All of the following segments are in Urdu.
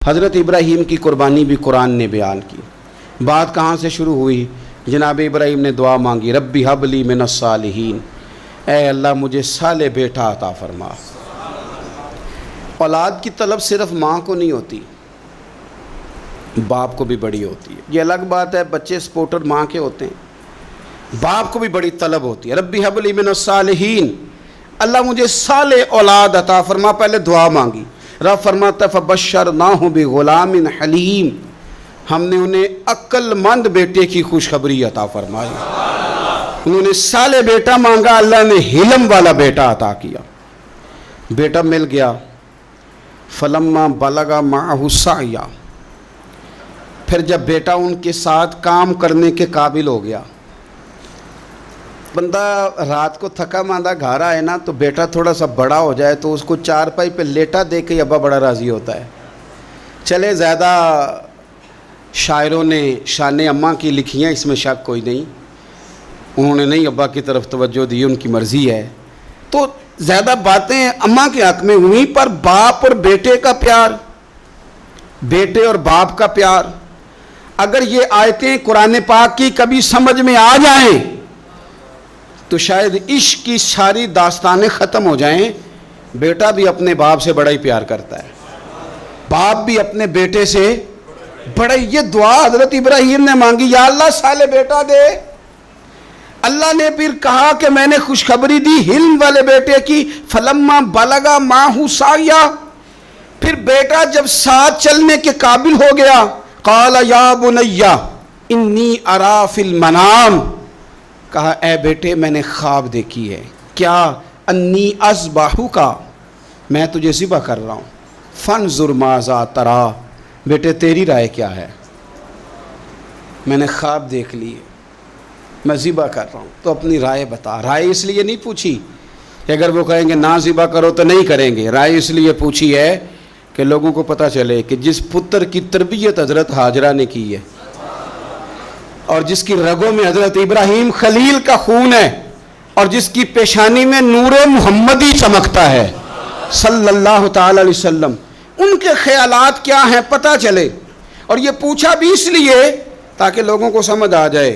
حضرت ابراہیم کی قربانی بھی قرآن نے بیان کی۔ بات کہاں سے شروع ہوئی؟ جناب ابراہیم نے دعا مانگی، ربی حب لی من الصالحین، اے اللہ مجھے صالح بیٹا عطا فرما۔ اولاد کی طلب صرف ماں کو نہیں ہوتی، باپ کو بھی بڑی ہوتی ہے۔ یہ الگ بات ہے، بچے سپورٹر ماں کے ہوتے ہیں، باپ کو بھی بڑی طلب ہوتی ہے۔ ربی حب لی من الصالحین، اللہ مجھے صالح اولاد عطا فرما۔ پہلے دعا مانگی، رب فرماتا فبشرناہ بغلام حلیم، ہم نے انہیں عقل مند بیٹے کی خوشخبری عطا فرمائی۔ انہوں نے صالح بیٹا مانگا، اللہ نے حلم والا بیٹا عطا کیا۔ بیٹا مل گیا۔ فلما بلغ معہ السعی، پھر جب بیٹا ان کے ساتھ کام کرنے کے قابل ہو گیا، بندہ رات کو تھکا ماندہ گھر آئے نا تو بیٹا تھوڑا سا بڑا ہو جائے تو اس کو چارپائی پہ لیٹا دیکھ کے ابا بڑا راضی ہوتا ہے۔ چلے زیادہ شاعروں نے شان اماں کی لکھی ہیں، اس میں شک کوئی نہیں، انہوں نے نہیں ابا کی طرف توجہ دی، ان کی مرضی ہے، تو زیادہ باتیں اماں کے حق میں ہوئیں، پر باپ اور بیٹے کا پیار، بیٹے اور باپ کا پیار، اگر یہ آیتیں قرآن پاک کی کبھی سمجھ میں آ جائیں تو شاید عشق کی ساری داستانیں ختم ہو جائیں۔ بیٹا بھی اپنے باپ سے بڑا ہی پیار کرتا ہے، باپ بھی اپنے بیٹے سے بڑا ہی۔ یہ دعا حضرت ابراہیم نے مانگی، یا اللہ صالح بیٹا دے۔ اللہ نے پھر کہا کہ میں نے خوشخبری دی حلم والے بیٹے کی، فلما بلغ معہ السعی، پھر بیٹا جب ساتھ چلنے کے قابل ہو گیا، قال یا بنی انی ارا فی المنام، کہا اے بیٹے میں نے خواب دیکھی ہے، کیا؟ انی اذبحک، میں تجھے ذبح کر رہا ہوں، فانظر ماذا تری، بیٹے تیری رائے کیا ہے؟ میں نے خواب دیکھ لی، میں ذبح کر رہا ہوں، تو اپنی رائے بتا۔ رائے اس لیے نہیں پوچھی کہ اگر وہ کہیں گے نہ ذبح کرو تو نہیں کریں گے، رائے اس لیے پوچھی ہے کہ لوگوں کو پتہ چلے کہ جس پتر کی تربیت حضرت ہاجرہ نے کی ہے اور جس کی رگوں میں حضرت ابراہیم خلیل کا خون ہے اور جس کی پیشانی میں نور محمدی چمکتا ہے صلی اللہ تعالی علیہ وسلم، ان کے خیالات کیا ہیں پتہ چلے۔ اور یہ پوچھا بھی اس لیے تاکہ لوگوں کو سمجھ آ جائے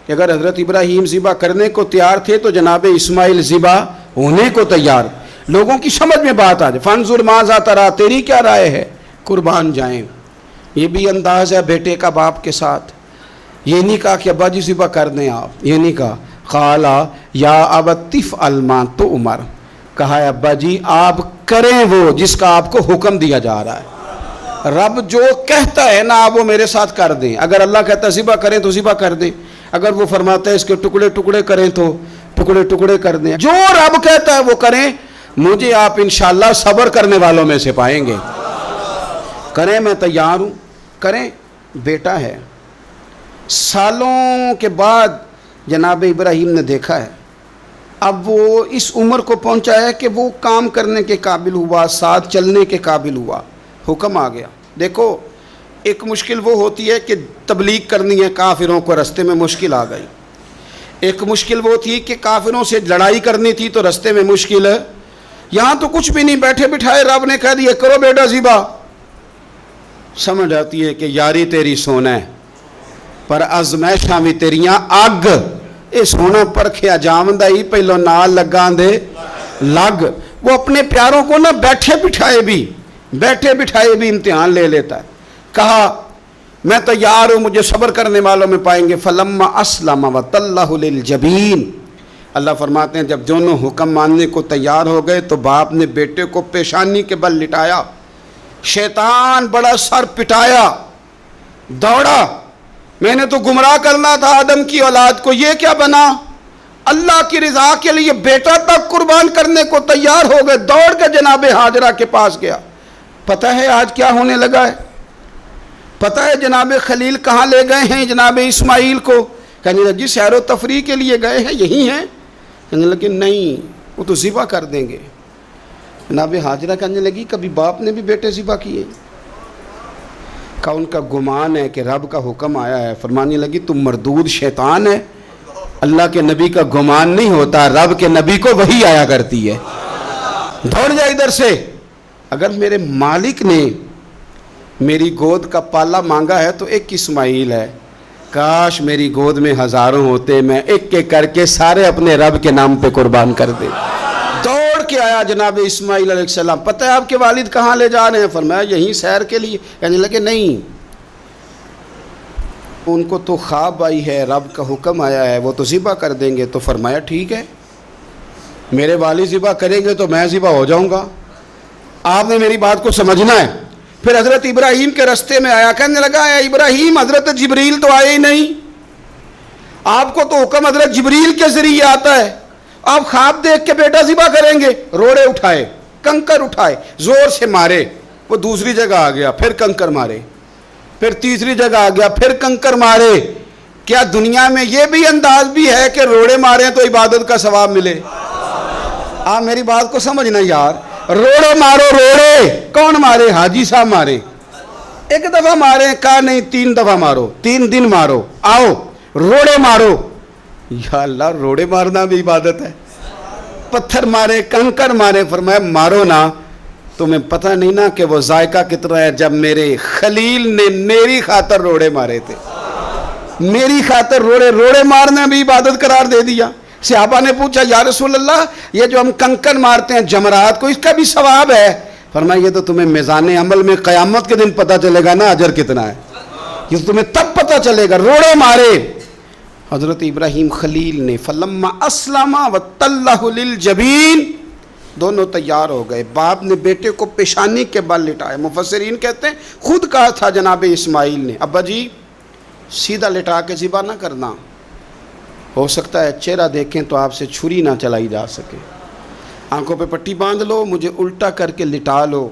کہ اگر حضرت ابراہیم ذبح کرنے کو تیار تھے تو جناب اسماعیل ذبح ہونے کو تیار، لوگوں کی سمجھ میں بات آ جائے۔ فانظر ماذا تری، تیری کیا رائے ہے؟ قربان جائیں۔ یہ بھی انداز ہے بیٹے کا باپ کے ساتھ۔ یہ نہیں کہا کہ ابا جی ذبح کر دیں آپ، یہ نہیں کہا، قالا یا ابت افعل ما تؤمر، کہا ہے ابا جی آپ کریں وہ جس کا آپ کو حکم دیا جا رہا ہے۔ رب جو کہتا ہے نا آپ وہ میرے ساتھ کر دیں، اگر اللہ کہتا ہے ذبح کریں تو ذبح کر دیں، اگر وہ فرماتا ہے اس کے ٹکڑے ٹکڑے کریں تو ٹکڑے ٹکڑے کر دیں، جو رب کہتا ہے وہ کریں۔ مجھے آپ انشاءاللہ صبر کرنے والوں میں سے پائیں گے۔ کریں، میں تیار ہوں، کریں۔ بیٹا ہے، سالوں کے بعد جناب ابراہیم نے دیکھا ہے، اب وہ اس عمر کو پہنچا ہے کہ وہ کام کرنے کے قابل ہوا، ساتھ چلنے کے قابل ہوا، حکم آ گیا۔ دیکھو ایک مشکل وہ ہوتی ہے کہ تبلیغ کرنی ہے، کافروں کو رستے میں مشکل آ گئی۔ ایک مشکل وہ تھی کہ کافروں سے لڑائی کرنی تھی تو رستے میں مشکل ہے۔ یہاں تو کچھ بھی نہیں، بیٹھے بٹھائے رب نے کہہ دیا کرو بیٹا ذبح۔ سمجھ آتی ہے کہ یاری تیری سونا ہے پر ازمائشاں بھی تیریاں اگ، اے سونا پرکھیا جامدہ ہی پہلو نال لگان دے لگ۔ وہ اپنے پیاروں کو نہ بیٹھے بٹھائے بھی امتحان لے لیتا ہے۔ کہا میں تیار ہوں، مجھے صبر کرنے والوں میں پائیں گے۔ فلما اسلم وتلہ للجبین، اللہ فرماتے ہیں جب دونوں حکم ماننے کو تیار ہو گئے تو باپ نے بیٹے کو پیشانی کے بل لٹایا، شیطان بڑا سر پٹایا، دوڑا، میں نے تو گمراہ کرنا تھا آدم کی اولاد کو، یہ کیا بنا؟ اللہ کی رضا کے لیے بیٹا تک قربان کرنے کو تیار ہو گئے، دوڑ کے جناب ہاجرہ کے پاس گیا۔ پتہ ہے آج کیا ہونے لگا ہے؟ پتہ ہے جناب خلیل کہاں لے گئے ہیں جناب اسماعیل کو؟ کہنے لگی سیر و تفریح کے لیے گئے ہیں، یہی ہیں؟ کہنے لگی نہیں، وہ تو ذبح کر دیں گے۔ جناب ہاجرہ کہنے لگی کبھی باپ نے بھی بیٹے ذبح کیے؟ کہا ان کا گمان ہے کہ رب کا حکم آیا ہے۔ فرمانے لگی تم مردود شیطان ہے، اللہ کے نبی کا گمان نہیں ہوتا، رب کے نبی کو وحی آیا کرتی ہے۔ دوڑ جا ادھر سے، اگر میرے مالک نے میری گود کا پالا مانگا ہے تو ایک اسماعیل ہے، کاش میری گود میں ہزاروں ہوتے، میں ایک ایک کر کے سارے اپنے رب کے نام پہ قربان کر دے۔ دوڑ کے آیا جناب اسماعیل علیہ السلام، پتہ ہے آپ کے والد کہاں لے جا رہے ہیں؟ فرمایا یہیں سیر کے لیے۔ کہنے لگے نہیں، ان کو تو خواب آئی ہے، رب کا حکم آیا ہے، وہ تو ذبح کر دیں گے۔ تو فرمایا ٹھیک ہے، میرے والد ذبح کریں گے تو میں ذبح ہو جاؤں گا، آپ نے میری بات کو سمجھنا ہے۔ پھر حضرت ابراہیم کے رستے میں آیا، کہنے لگا اے ابراہیم، حضرت جبریل تو آئے ہی نہیں، آپ کو تو حکم حضرت جبریل کے ذریعے آتا ہے، آپ خواب دیکھ کے بیٹا ذبح کریں گے؟ روڑے اٹھائے، کنکر اٹھائے، زور سے مارے، وہ دوسری جگہ آ گیا، پھر کنکر مارے، پھر تیسری جگہ آ گیا، پھر کنکر مارے۔ کیا دنیا میں یہ بھی انداز بھی ہے کہ روڑے ماریں تو عبادت کا ثواب ملے؟ آپ میری بات کو سمجھنا یار، روڑے مارو، روڑے کون مارے؟ حاجی صاحب مارے، ایک دفعہ مارے، کہا نہیں 3 دفعہ مارو، 3 دن مارو، آؤ روڑے مارو۔ یا اللہ، روڑے مارنا بھی عبادت ہے؟ پتھر مارے، کنکر مارے، فرمایا مارو نا، تمہیں پتہ نہیں نا کہ وہ ذائقہ کتنا ہے جب میرے خلیل نے میری خاطر روڑے مارے تھے، میری خاطر روڑے مارنا بھی عبادت قرار دے دیا۔ صحابہ نے پوچھا یا رسول اللہ، یہ جو ہم کنکر مارتے ہیں جمرات کو، اس کا بھی ثواب ہے؟ فرمایا یہ تو تمہیں میزان عمل میں قیامت کے دن پتہ چلے گا نا اجر کتنا ہے، یہ تمہیں تب پتہ چلے گا۔ روڑے مارے حضرت ابراہیم خلیل نے، فلما اسلم وتلہ للجبین، دونوں تیار ہو گئے، باپ نے بیٹے کو پیشانی کے بل لٹائے۔ مفسرین کہتے ہیں خود کہا تھا جناب اسماعیل نے، ابا جی سیدھا لٹا کے ذبح نہ کرنا، ہو سکتا ہے چہرہ دیکھیں تو آپ سے چھری نہ چلائی جا سکے، آنکھوں پہ پٹی باندھ لو، مجھے الٹا کر کے لٹا لو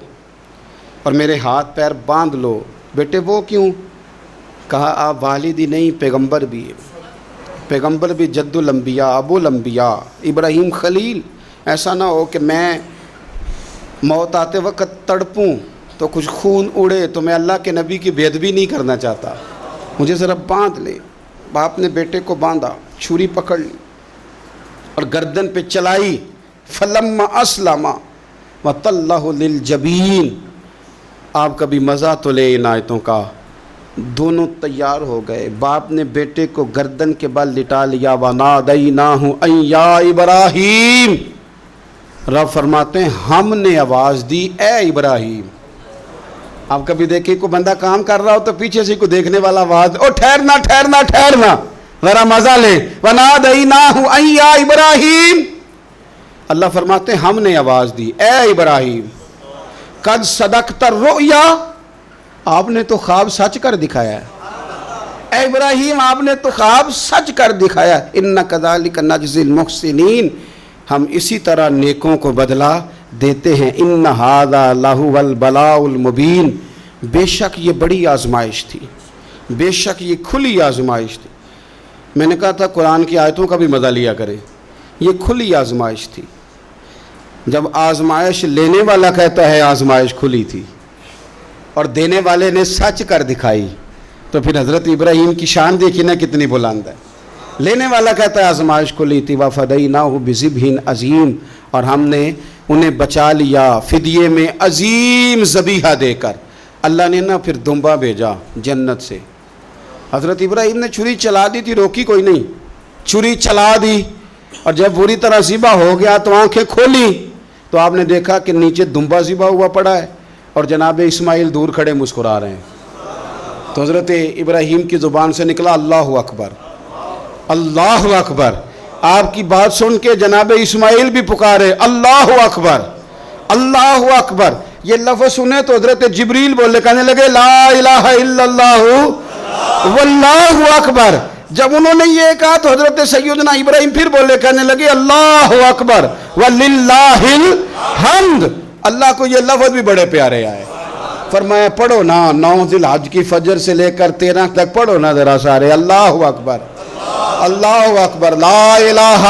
اور میرے ہاتھ پیر باندھ لو۔ بیٹے وہ کیوں؟ کہا آپ والد ہی نہیں، پیغمبر بھی، پیغمبر بھی جد الانبیاء، ابو الانبیاء ابراہیم خلیل۔ ایسا نہ ہو کہ میں موت آتے وقت تڑپوں تو کچھ خون اڑے، تو میں اللہ کے نبی کی بے ادبی نہیں کرنا چاہتا، مجھے ذرا باندھ لے۔ باپ نے بیٹے کو باندھا، چھری پکڑ لی اور گردن پہ چلائی، فلما اسلم وتلہ للجبین۔ آپ کبھی مزہ تو لے ان آیتوں کا، دونوں تیار ہو گئے، باپ نے بیٹے کو گردن کے بل لٹا لیا، وَنَادَيْنَاهُ أَن يَا إِبْرَاهِيمُ، رب فرماتے ہیں ہم نے آواز دی اے ابراہیم۔ آپ کبھی دیکھیں کوئی بندہ کام کر رہا ہو تو پیچھے سے کوئی دیکھنے والا آواز، او ٹھہرنا ٹھہرنا ٹھہرنا، ذرا مزہ لے، وَنَادَيْنَاهُ أَن يَا إِبْرَاهِيمُ، اللہ فرماتے ہیں ہم نے آواز دی اے ابراہیم، قد صدقت الرؤیا، آپ نے تو خواب سچ کر دکھایا ہے، اے ابراہیم آپ نے تو خواب سچ کر دکھایا، اِنَّ كَذَلِكَ نَجْزِي الْمُحْسِنِينَ، ہم اسی طرح نیکوں کو بدلہ دیتے ہیں، اِنَّ هَذَا لَهُوَ الْبَلَاءُ الْمُبِينُ، بے شک یہ بڑی آزمائش تھی، بے شک یہ کھلی آزمائش تھی۔ میں نے کہا تھا قرآن کی آیتوں کا بھی مزہ لیا کریں، یہ کھلی آزمائش تھی۔ جب آزمائش لینے والا کہتا ہے آزمائش کھلی تھی اور دینے والے نے سچ کر دکھائی، تو پھر حضرت ابراہیم کی شان دیکھی نا کتنی بلند ہے۔ لینے والا کہتا ہے آزمائش کھلی تھی، وَفَدَيْنَاهُ بِذِبْحٍ عَظِيمٍ، اور ہم نے انہیں بچا لیا فدیے میں عظیم ذبیحہ دے کر۔ اللہ نے نا پھر دمبا بھیجا جنت سے، حضرت ابراہیم نے چھری چلا دی تھی، روکی کوئی نہیں، چھری چلا دی، اور جب پوری طرح ذبح ہو گیا تو آنکھیں کھولی تو آپ نے دیکھا کہ نیچے دمبا ذبح ہوا پڑا ہے اور جناب اسماعیل دور کھڑے مسکرا رہے ہیں۔ تو حضرت ابراہیم کی زبان سے نکلا اللہ اکبر، اللہ اکبر۔ آپ کی بات سن کے جناب اسماعیل بھی پکارے اللہ اکبر، اللہ اکبر۔ یہ لفظ سنے تو حضرت جبریل بولے، کہنے لگے لا الہ الا اللہ واللہ اکبر۔ جب انہوں نے یہ کہا تو حضرت سیدنا ابراہیم پھر بولے، کہنے لگے اللہ اکبر وللہ الحمد۔ اللہ کو یہ لفظ بھی بڑے پیارے آئے، فرمایا پڑھو نا 9 ذی الحج کی فجر سے لے کر 13 تک پڑھو نا ذرا سارے، اللہ اکبر اللہ اکبر، لا الہ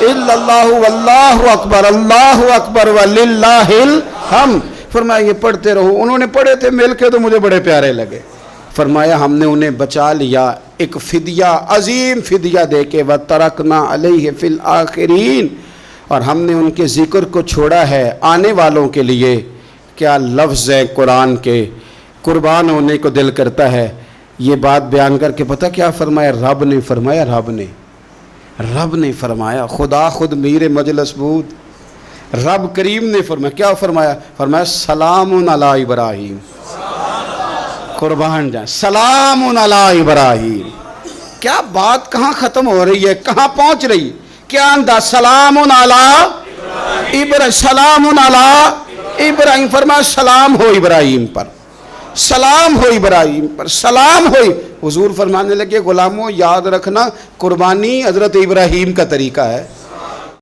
الا اللہ واللہ اکبر، اللہ اکبر وللہ الحمد۔ فرمایا یہ پڑھتے رہو۔ انہوں نے پڑھے تھے مل کے تو مجھے بڑے پیارے لگے۔ فرمایا ہم نے انہیں بچا لیا ایک فدیہ، عظیم فدیہ دے کے، وَتَرَكْنَا عَلَيْهِ فِي الْآخِرِينَ، اور ہم نے ان کے ذکر کو چھوڑا ہے آنے والوں کے لیے۔ کیا لفظ ہے قرآن کے، قربان ہونے کو دل کرتا ہے. یہ بات بیان کر کے پتہ کیا فرمایا؟ رب نے فرمایا، رب نے فرمایا، خدا خود میر مجلس بود، رب کریم نے فرمایا. کیا فرمایا؟ فرمایا سلام علی ابراہیم. قربان جائیں، سلام علی ابراہیم. کیا بات کہاں ختم ہو رہی ہے، کہاں پہنچ رہی؟ کیا انداز؟ سلام علی ابراہیم، سلام علی ابراہیم. فرمایا سلام ہو ابراہیم پر، سلام ہو ابراہیم پر، سلام ہو. حضور فرمانے لگے غلاموں یاد رکھنا قربانی حضرت ابراہیم کا طریقہ ہے.